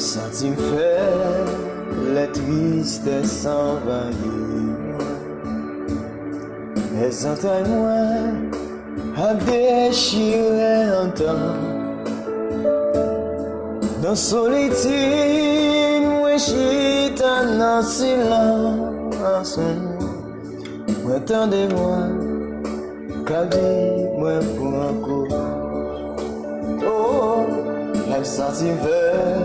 Senti faire les tristesses envahir, les entrailles moi à déchirer en temps. Dans solitude, moi chita dans silence. Moi attendez-moi, qu'a dit moi pour encore. Oh, j'ai senti vers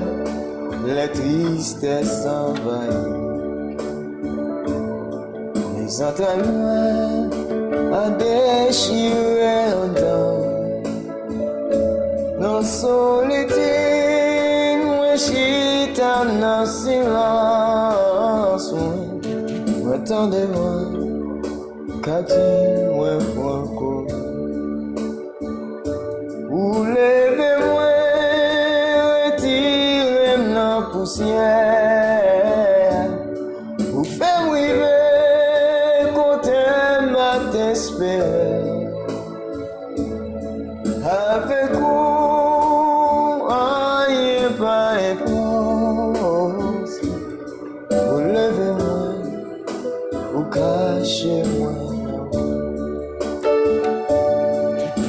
les tristesses envahies, les entrailles à déchirer en temps. Dans solitude, moi chita dans silence. Moi attendez-moi, qu'a dit moi pour encore. Ou levez-moi, retirez dans la poussière. Ou faites river, côté m'a t'espérer. Avec vous, aïe, pas réponse. Ou levez-moi, ou cachez-moi.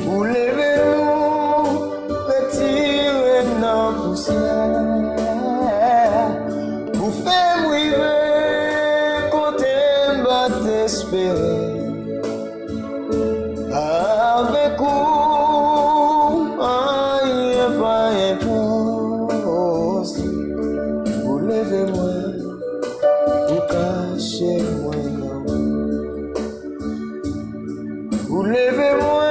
Ou levez-nous, retirez dans la poussière. Ou faites river, côté m'a t'espérer. Avec vous, aïe, pas réponse. Vous levez-moi, vous cachez-moi, non. Vous levez-moi,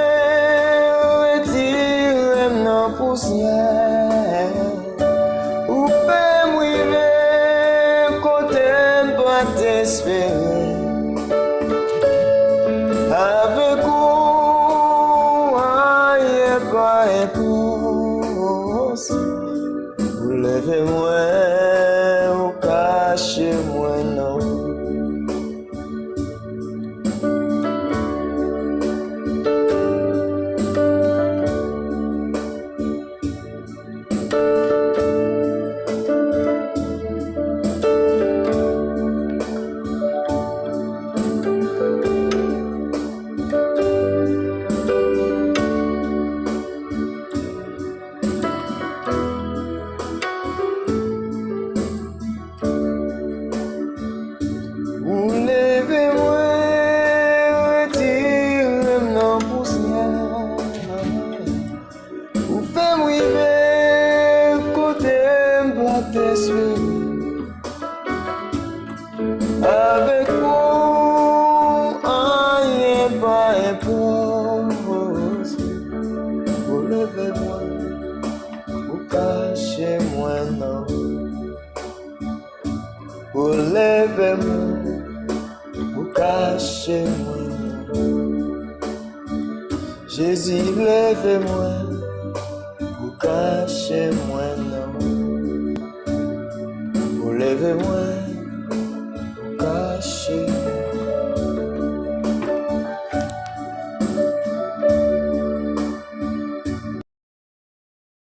retirez dans la poussière. Vous faites river, côté pas t'espérer. Avec vous, aïe, pas réponse. Vous levez-moi, vous cachez-moi, non. Vous levez-moi, retirez dans la poussière. Vous faites river, côté pas t'espérer. Avec vous, aïe, pas réponse. Vous levez-moi, vous cachez-moi, non. Vous levez-moi, vous cachez-moi, non. Jésus, levez-moi, vous cachez-moi, non. Vous levez-moi, vous cachez-moi.